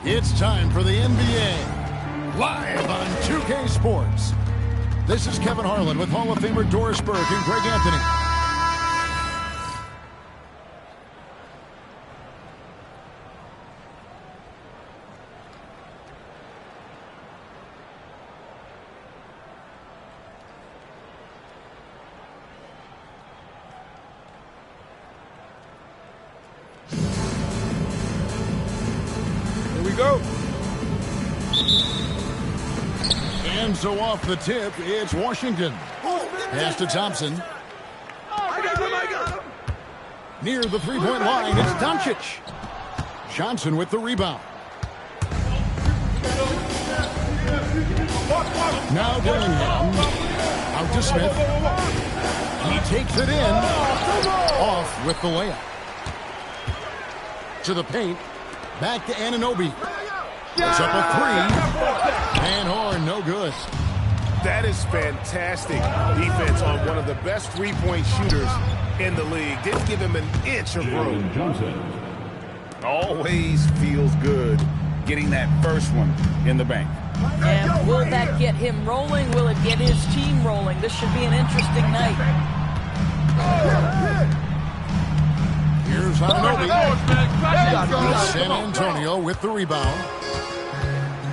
It's time for the NBA, live on 2K Sports. This is Kevin Harlan with Hall of Famer Doris Burke and Greg Anthony. Go. And so off the tip, it's Washington. Pass to Thompson. I got him. Near the three-point line, it's Doncic. Johnson with the rebound. Now Dillingham. Out to Smith. He takes it in. Off with the layup. To the paint. Back to Anunoby. It's up a three. And Horn, no good. That is fantastic defense on one of the best three-point shooters in the league. Didn't give him an inch of room. Always feels good getting that first one in the bank. And will that get him rolling? Will it get his team rolling? This should be an interesting night. Here's Anunoby. San Antonio with the rebound.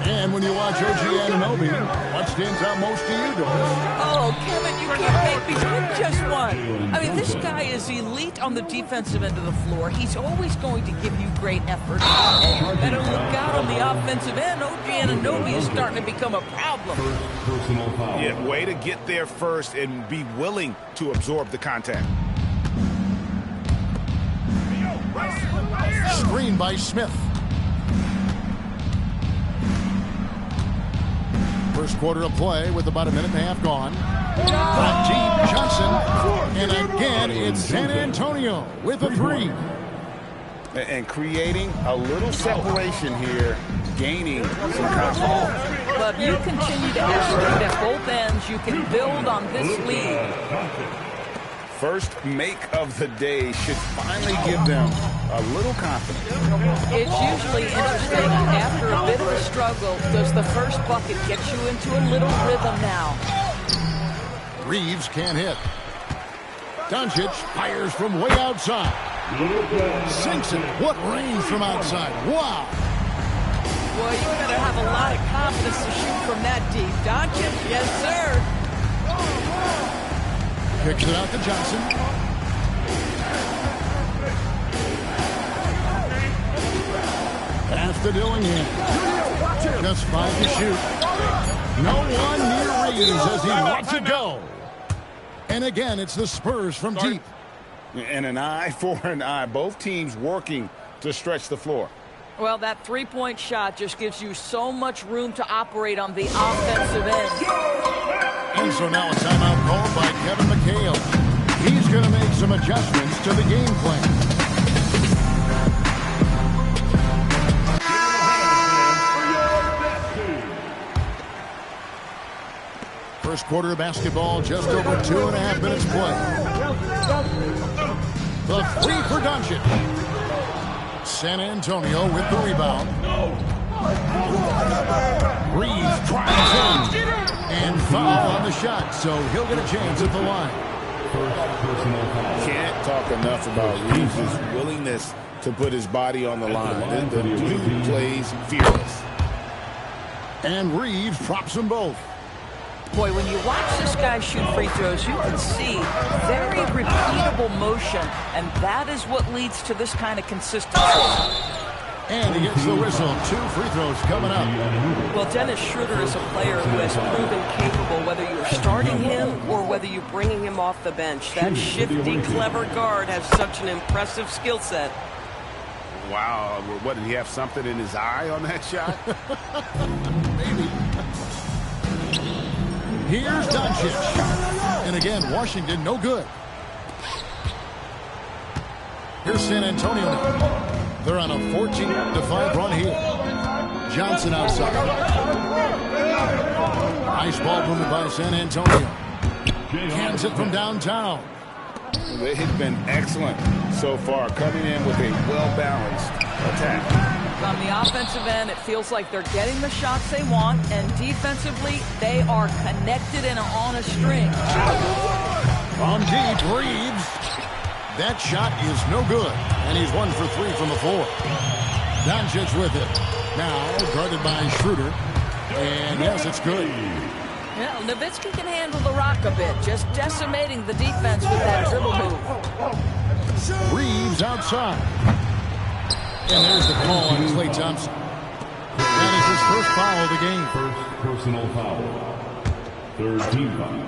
And when you watch OG Anunoby, what stands out most to you, Doris? Oh, Kevin, you can't make me pick just one. I mean, this guy is elite on the defensive end of the floor. He's always going to give you great effort. And you better look out on the offensive end. OG Anunoby is starting to become a problem. Yeah, way to get there first and be willing to absorb the contact. Screen by Smith. First quarter of play with about a minute and a half gone. Back deep, Johnson. And again, it's San Antonio with a three. And creating a little separation here, gaining some confidence. But if you continue to execute at both ends, you can build on this lead. First make of the day should finally give them a little confidence. It's usually interesting after a bit of a struggle. Does the first bucket get you into a little rhythm now? Reeves can't hit. Doncic fires from way outside. Sinks it. What range from outside. Wow. Well, you better have a lot of confidence to shoot from that deep. Doncic, yes, sir. Kicks it out to Johnson. Pass to Dillingham. Just 5 to shoot. No one near Reeves as he lets it go. And again, it's the Spurs from deep. And an eye for an eye. Both teams working to stretch the floor. Well, that three-point shot just gives you so much room to operate on the offensive end. And so now a timeout called by Kevin McHale. He's going to make some adjustments to the game plan. First quarter of basketball, just over 2.5 minutes play. The three for Doncic. San Antonio with the rebound. Reeves drives in. And foul on the shot, so he'll get a chance at the line. Can't talk enough about Reeves' willingness to put his body on the line. The dude plays fearless. And Reeves drops them both. Boy, when you watch this guy shoot free throws, you can see very repeatable motion, and that is what leads to this kind of consistency. And he gets the whistle. 2 free throws coming up. Well, Dennis Schroeder is a player who has proven capable, whether you're starting him or whether you're bringing him off the bench. That shifty, clever guard has such an impressive skill set. Wow, what, did he have something in his eye on that shot? Maybe. Here's Doncic. And again, Washington, no good. Here's San Antonio now. They're on a 14-5 run here. Johnson outside. Nice ball movement by San Antonio. Cans it from downtown. They've been excellent so far, coming in with a well-balanced attack. On the offensive end, it feels like they're getting the shots they want, and defensively, they are connected and on a string. From deep, Reeves. That shot is no good, and he's 1 for 3 from the floor. Doncic with it. Now guarded by Schroeder, and yes, it's good. Yeah, Nowitzki can handle the rock a bit, just decimating the defense with that dribble move. Reeves outside. And there's the call on Klay Thompson. That is his first foul of the game. First personal foul. Third team foul.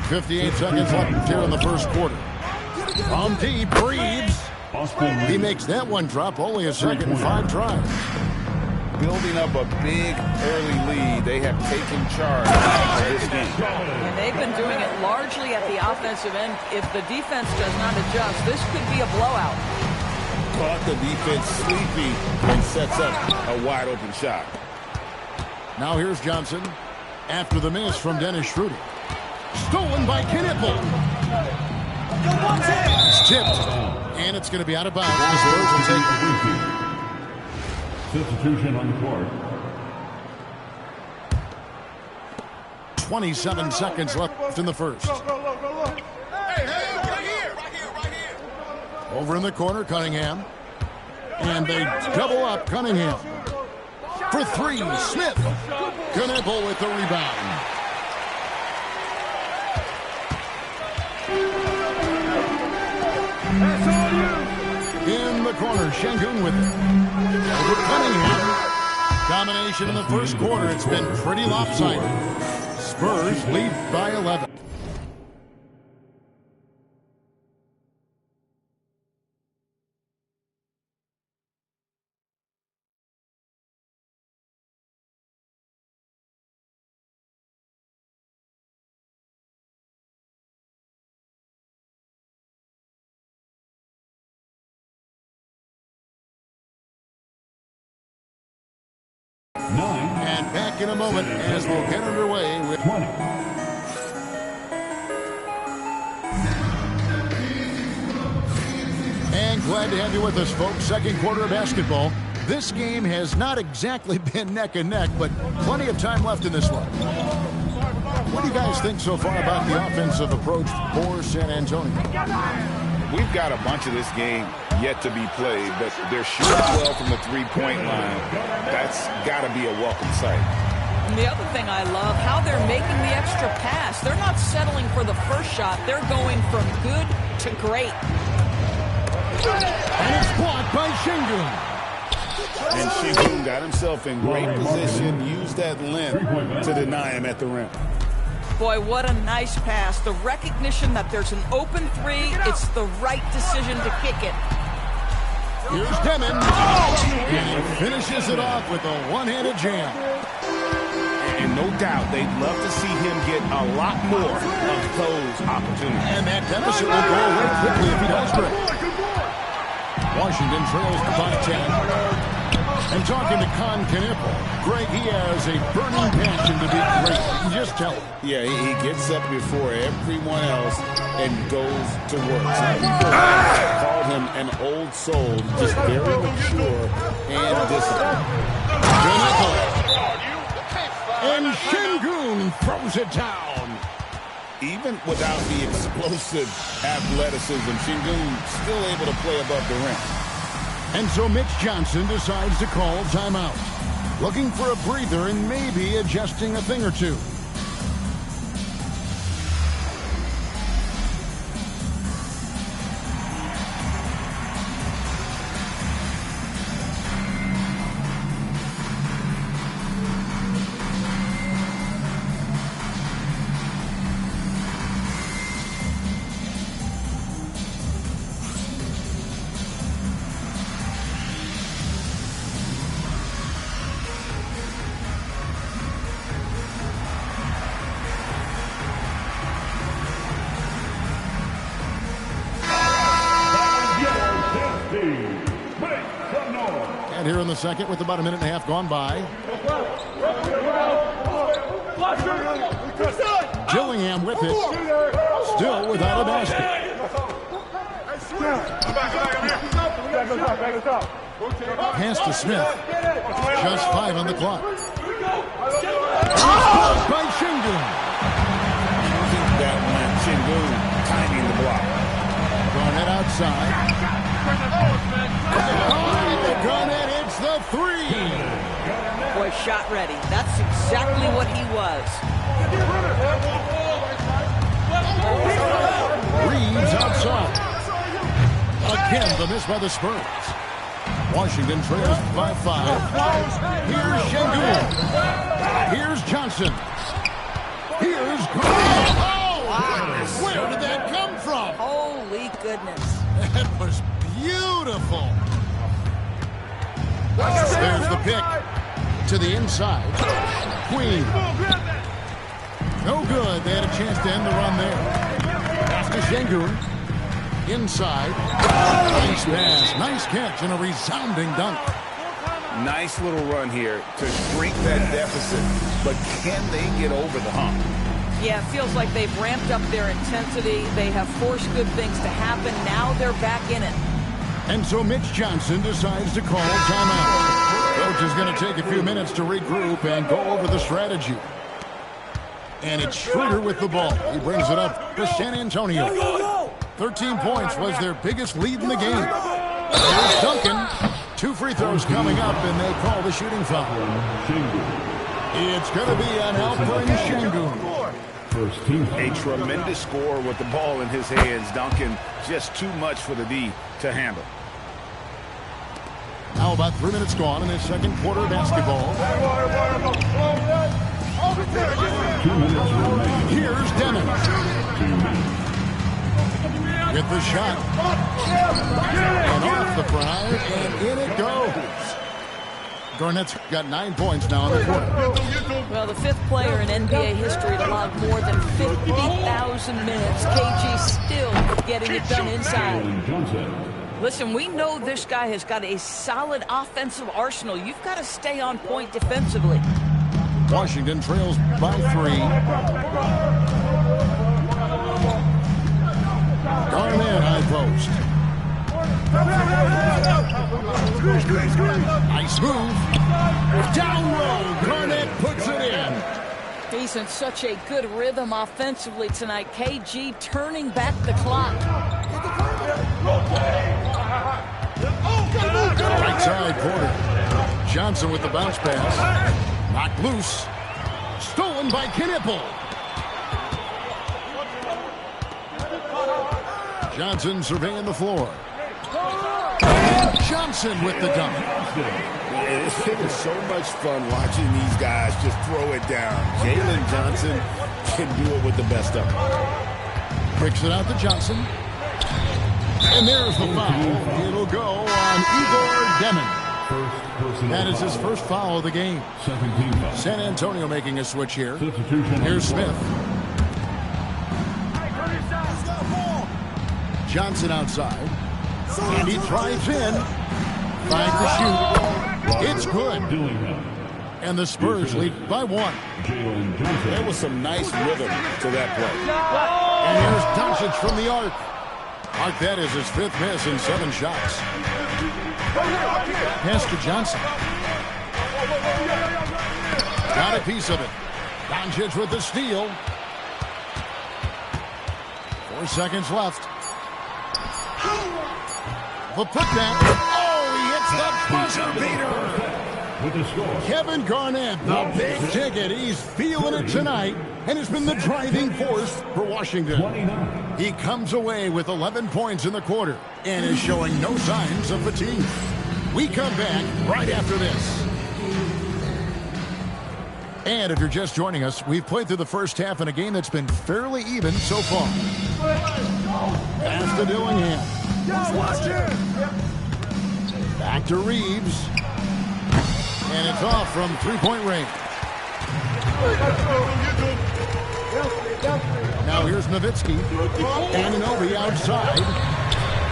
58 seconds left here in the first quarter. From deep, Reeves. He makes that one drop, only a second and 5 tries. Building up a big early lead. They have taken charge of this game. And they've been doing it largely at the offensive end. If the defense does not adjust, this could be a blowout. Caught the defense sleepy and sets up a wide open shot. Now here's Johnson after the miss from Dennis Schroeder. Stolen by Knipple. It's tipped, and it's going to be out of bounds. The Spurs will take it. Substitution on the court. 27 seconds left in the first. Over in the corner, Cunningham. And they double up Cunningham. For 3, Smith. Knipple with the rebound. In the corner, Şengün with it. Over Cunningham. Domination in the first quarter. It's been pretty lopsided. Spurs lead by 11. And back in a moment as we'll get underway with 20. And glad to have you with us, folks. Second quarter of basketball. This game has not exactly been neck and neck, but plenty of time left in this one. What do you guys think so far about the offensive approach for San Antonio? We've got a bunch of this game yet to be played, but they're shooting well from the three-point line. That's got to be a welcome sight. And the other thing I love, how they're making the extra pass. They're not settling for the first shot. They're going from good to great. And it's blocked by Şengün. And Şengün got himself in great position, used that length to deny him at the rim. Boy, what a nice pass. The recognition that there's an open three, it's the right decision to kick it. Here's Demon. And he finishes it off with a one-handed jam. And no doubt they'd love to see him get a lot more of those opportunities. And that deficit will go away quickly if he does great. Washington trails by 10. And talking to Knipple, Greg, he has a burning passion to be great. You can just tell. Yeah, he gets up before everyone else and goes to work. Some people have called him an old soul, just very mature and disciplined. Knipple. And Şengün throws it down. Even without the explosive athleticism, Şengün still able to play above the rim. And so Mitch Johnson decides to call timeout. Looking for a breather and maybe adjusting a thing or two. And here in the second with about a minute and a half gone by. Gillingham with it. Still without a basket. Pass to Smith. Just 5 on the clock. By Şengün. I think that went Şengün timing the block. Garnett outside. Garnett hits the 3. Boy, shot ready. That's exactly what he was. Reeves outside. Again, the miss by the Spurs. Washington trails by 5. Here's Şengün. Here's Johnson. Here's Garnett. Oh, wow. Where did that come from? Holy goodness. That was beautiful. There's the pick. To the inside. Queen. No good. They had a chance to end the run there. Pass to Şengün. Inside. Nice pass. Nice catch and a resounding dunk. Nice little run here to shrink that deficit. But can they get over the hump? Yeah, it feels like they've ramped up their intensity. They have forced good things to happen. Now they're back in it. And so Mitch Johnson decides to call timeout. Coach is going to take a few minutes to regroup and go over the strategy. And it's Schroeder with the ball. He brings it up for San Antonio. 13 points was their biggest lead in the game. Here's Duncan. 2 free throws coming up, and they call the shooting foul. It's going to be an Alperen Şengün. A tremendous score with the ball in his hands. Duncan, just too much for the D to handle. Now about 3 minutes gone in this second quarter of basketball. Here's Demon. Get the shot. And off the prize, and in it goes. Garnett's got 9 points now in the quarter. Well, the 5th player in NBA history to log more than 50,000 minutes. KG still getting it done inside. Listen, we know this guy has got a solid offensive arsenal. You've got to stay on point defensively. Washington trails by 3. Garnett high post. Nice move. Down low. Garnett puts it in. He's in such a good rhythm offensively tonight. KG turning back the clock. Right side quarter. Johnson with the bounce pass. Knocked loose. Stolen by Knipple. Johnson surveying the floor. And Johnson with the dunk. It is so much fun watching these guys just throw it down. Jalen Johnson can do it with the best of them. Kicks it out to Johnson. And there's the foul. It'll go on Igor Demon. That is his first foul of the game. San Antonio making a switch here. Here's Smith. Johnson outside. And he drives in. 5 to shoot. It's good. And the Spurs lead by 1. There was some nice rhythm to that play. And here's Doncic from the arc. Mark that is his 5th miss in 7 shots. Pass to Johnson. Got a piece of it. Doncic with the steal. 4 seconds left. The putback. Oh, he hits the buzzer beater. Kevin Garnett, the big ticket. He's feeling it tonight and has been the driving force for Washington. He comes away with 11 points in the quarter and is showing no signs of fatigue. We come back right after this. And if you're just joining us, we've played through the first half in a game that's been fairly even so far. Pass to Dillingham. Back to Reeves. And it's off from 3-point range. Now here's Nowitzki. K.o.b.e outside.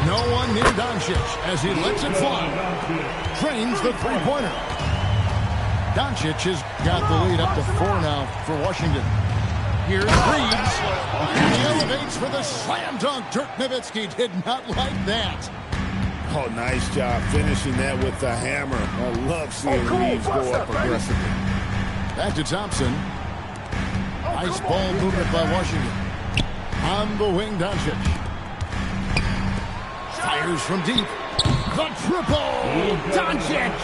No one near Doncic as he lets it fly. Drains the 3-pointer. Doncic has got the lead up to 4 now for Washington. Here's Reeves. And he elevates for the slam dunk. Dirk Nowitzki did not like that. Oh, nice job finishing that with the hammer. I love seeing Reeves go up aggressively. Back to Thompson. Nice ball movement by Washington. On the wing, Doncic. Fires from deep. The triple! Doncic!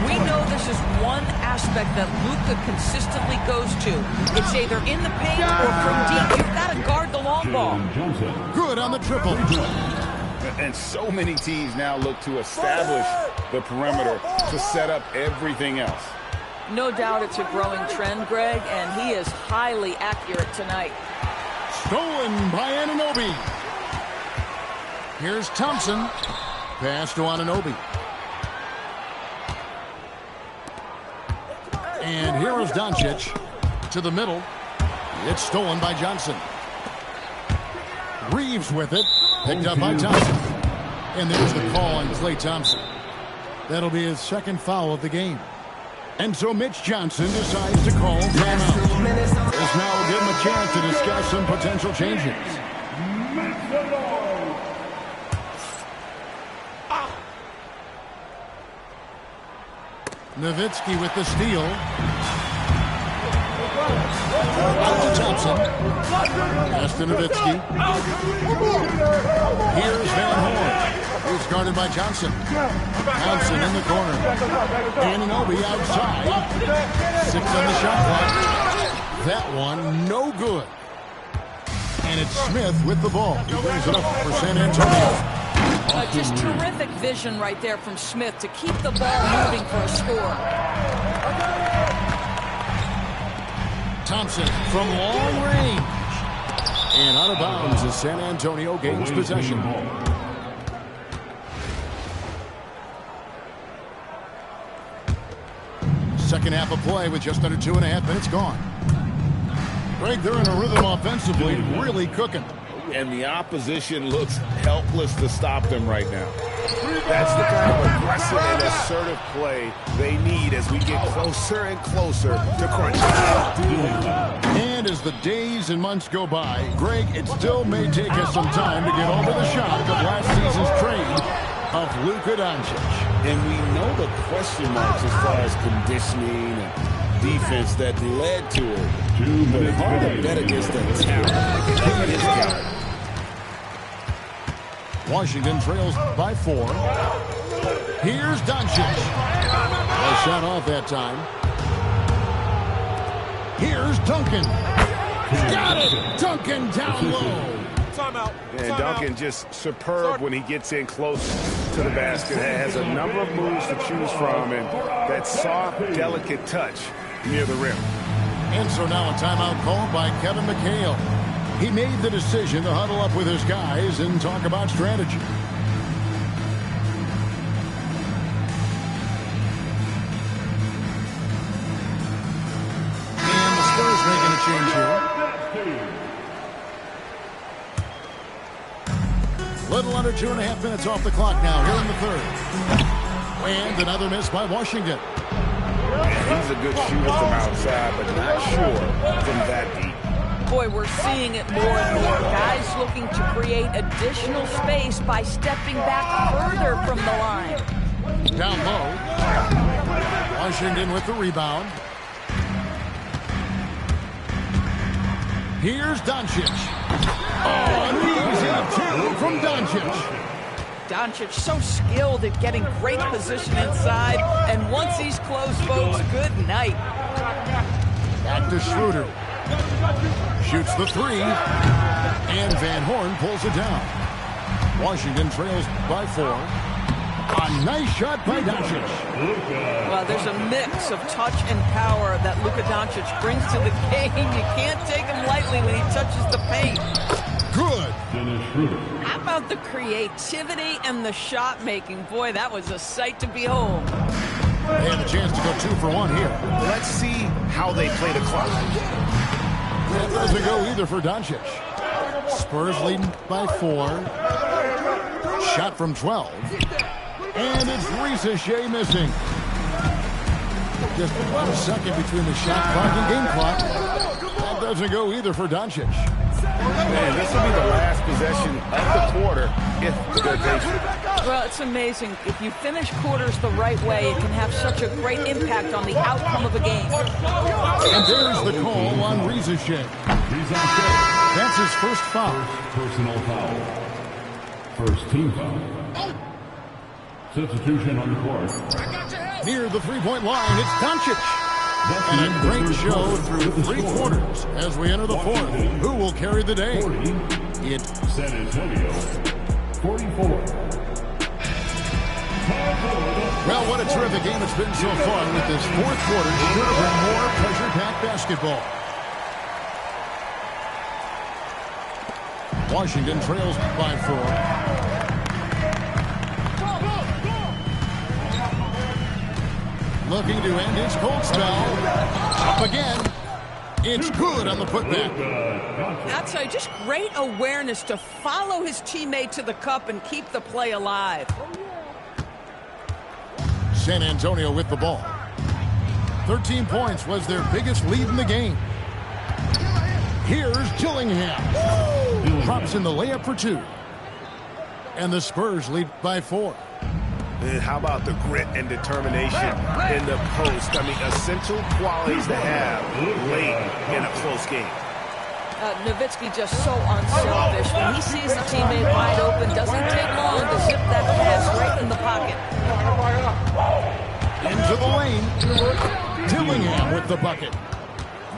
We know this is one aspect that Luka consistently goes to. It's either in the paint or from deep. You've got to guard the long ball. Good on the triple. And so many teams now look to establish the perimeter to set up everything else. No doubt it's a growing trend, Greg, and he is highly accurate tonight. Stolen by Anunoby. Here's Thompson. Pass to Anunoby. And here is Doncic to the middle. It's stolen by Johnson. Reeves with it. Picked up by Thompson. And there's the call on Klay Thompson. That'll be his second foul of the game. And so Mitch Johnson decides to call timeout. This now will give him a chance to discuss some potential changes. Nowitzki with the steal. Out to Thompson. Pass to Nowitzki. Here's Van Horn. He's guarded by Johnson. Thompson in the corner. Anunoby outside. 6 on the shot clock. That one no good. And it's Smith with the ball. He brings it up for San Antonio. Just terrific vision right there from Smith to keep the ball moving for a score. Thompson from long range. And out of bounds as San Antonio gains possession. Second half of play with just under 2.5 minutes gone. Greg, they're in a rhythm offensively, really cooking. And the opposition looks helpless to stop them right now. That's the kind of aggressive and assertive play they need as we get closer and closer to crunch time. And as the days and months go by, Greg, it still may take us some time to get over the shock of last season's trade of Luka Doncic. And we know the question marks as far as conditioning and defense that led to it. But it's hard to bet against the talent he's got. Washington trails by 4. Here's Doncic. Well shot off that time. Here's Duncan. Got it! Duncan down low. Timeout. And Duncan just superb when he gets in close to the basket. Has a number of moves to choose from, and that soft, delicate touch near the rim. And so now a timeout called by Kevin McHale. He made the decision to huddle up with his guys and talk about strategy. And the Spurs making a change here. Little under 2.5 minutes off the clock now here in the third. And another miss by Washington. He's a good shooter from outside, but not sure from that deep. Boy, we're seeing it more and more. Guys looking to create additional space by stepping back further from the line. Down low. Washington with the rebound. Here's Doncic. Oh, an easy 2 from Doncic. Doncic so skilled at getting great position inside. And once he's close, folks, good night. Back to Schroeder. Shoots the 3. And Van Horn pulls it down. Washington trails by 4. A nice shot by Doncic. Well, there's a mix of touch and power that Luka Doncic brings to the game. You can't take him lightly when he touches the paint. Good. How about the creativity and the shot making? Boy, that was a sight to behold. They have a chance to go 2 for 1 here. Let's see how they play the clock. That doesn't go either for Doncic. Spurs leading by 4. Shot from 12. And it's Ricochet missing. Just 1 second between the shot clock and game clock. That doesn't go either for Doncic. And this will be the last possession of the quarter if they're patient. Well, it's amazing. If you finish quarters the right way, it can have such a great impact on the outcome of a game. And there's the call on Ricochet. That's his first foul. Personal foul. First team foul. Substitution on the court. Near the three-point line, it's Doncic. And a great show through three quarters as we enter the fourth. Who will carry the day? It's San Antonio, 44. Well, what a terrific game it's been so far with this fourth quarter. Sure to bring more pressure-packed basketball. Washington trails by 4. Looking to end his cold spell. Up again. It's good on the putback. I'll tell you, just great awareness to follow his teammate to the cup and keep the play alive. San Antonio with the ball. 13 points was their biggest lead in the game. Here's Gillingham. Drops in the layup for 2. And the Spurs lead by 4. And how about the grit and determination in the post? I mean, essential qualities to have late in a close game. Nowitzki just so unselfish. When he sees a teammate wide open, doesn't take long to zip that pass right in the pocket. Into the lane. Dillingham with the bucket.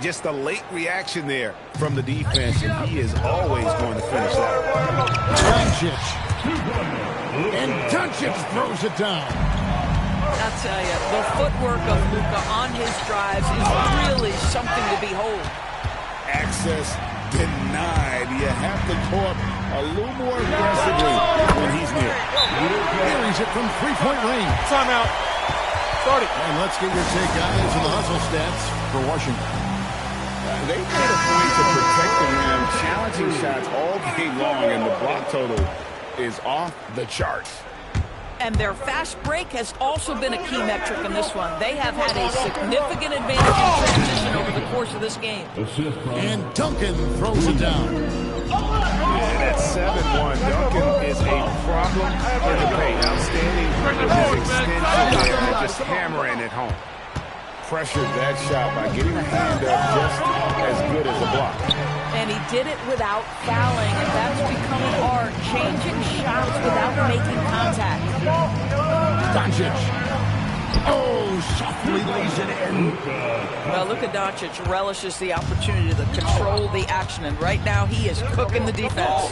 Just a late reaction there from the defense, and he is always going to finish that. Doncic. And Doncic throws it down. I'll tell you, the footwork of Luka on his drives is really something to behold. Access denied. You have to go up a little more aggressively when he's near. Carries it from three-point range. Timeout. Start it. And let's get your take, guys, on the hustle stats for Washington. They made a point to protect the rim, challenging shots all game long, and the block total is off the charts. And their fast break has also been a key metric in this one. They have had a significant advantage in transition over the course of this game. And Duncan throws it down. And at 7-1, Duncan is a problem in the paint. Outstanding his extension there and just hammering it home. Pressured that shot by getting a hand up just as good as a block. And he did it without fouling, and that's become an art, changing shots without making contact. Doncic. Oh, softly lays it in. Well, Luka Doncic relishes the opportunity to control the action, and right now he is cooking the defense.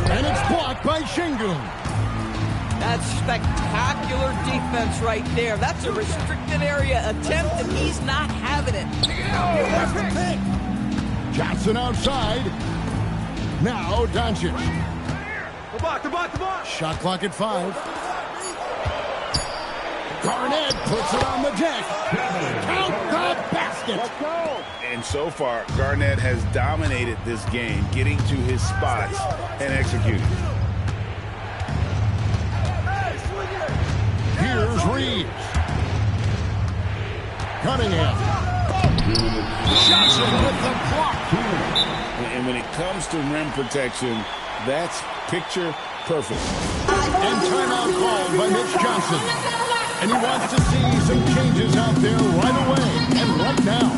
And it's blocked by Şengün. That's spectacular defense right there. That's a restricted area attempt, and he's not having it. Johnson outside. Now Doncic. The block. Shot clock at 5. Garnett puts it on the deck. Count the basket. And so far, Garnett has dominated this game, getting to his spots and executing. Here's Reeves. Cunningham. Johnson with the block. And when it comes to rim protection, that's picture perfect. And timeout called by Mitch Johnson. And he wants to see some changes out there right away and right now.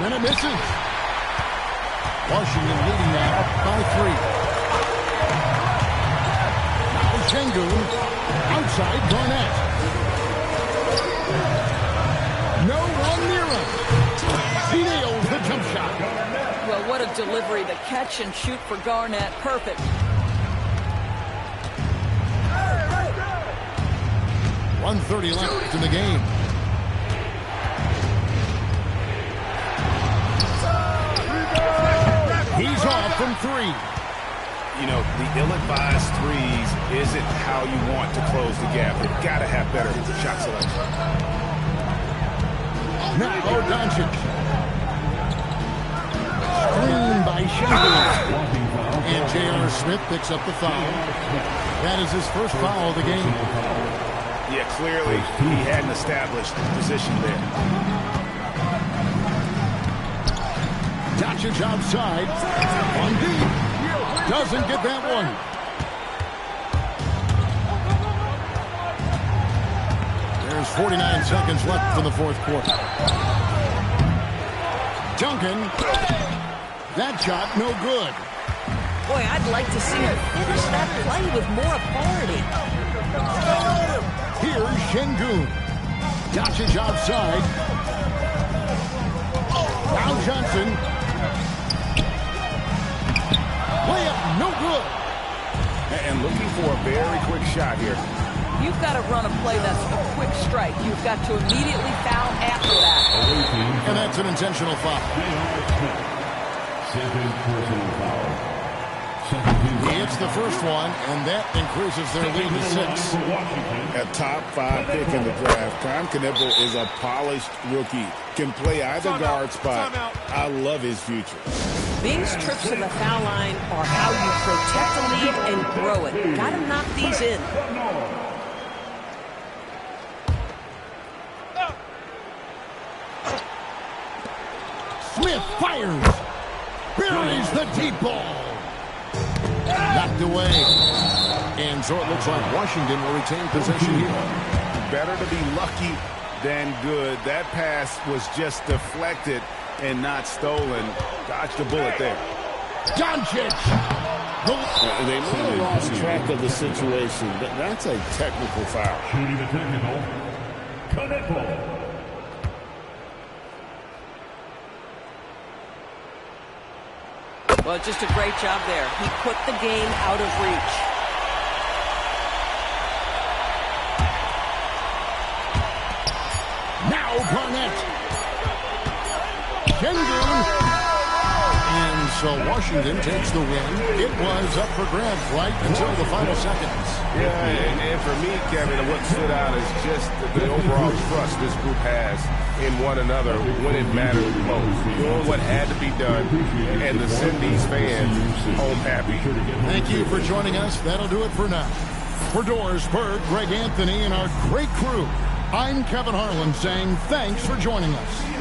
And it misses. Washington leading now by 3. Now Şengün outside Garnett. No one near him. He nails the jump shot. Well, what a delivery. The catch and shoot for Garnett. Perfect. .130 left in the game. He's off from 3. You know, the ill-advised threes isn't how you want to close the gap. You've got to have better shot selection. Now Doncic. Screen by Shengun. And J.R. Smith picks up the foul. That is his first foul of the game. Yeah, clearly he hadn't established position there. Doncic outside. On deep. Doesn't get that one. There's 49 seconds left in the fourth quarter. Duncan. That shot no good. Boy, I'd like to see him finish that play with more authority. Here's Şengün. Doncic outside. Now Johnson. Layup, no good. And looking for a very quick shot here. You've got to run a play that's a quick strike. You've got to immediately foul after that. And that's an intentional foul. Second personal foul. He hits the first one, and that increases their lead to 6. A top 5 pick in the draft. K.o.b.e is a polished rookie. Can play either guard spot. I love his future. These trips in the foul line are how you protect the lead and grow it. Got to knock these in. Smith fires. Buries the deep ball. Knocked away. And so it looks like Washington will retain possession here. Better to be lucky than good. That pass was just deflected and not stolen. Dodged a bullet there. Doncic. They may have lost track of the situation. That's a technical foul. Shooting the technical. K.o.b.e. Well, just a great job there. He put the game out of reach. Now Garnett. Şengün. And so Washington takes the win. It was up for grabs right until the final seconds. Yeah, and for me, Kevin, what stood out is just the overall trust this group has in one another when it mattered most. Doing what had to be done and to send these fans home happy. Thank you for joining us. That'll do it for now. For Doris Berg, Greg Anthony, and our great crew, I'm Kevin Harlan saying thanks for joining us.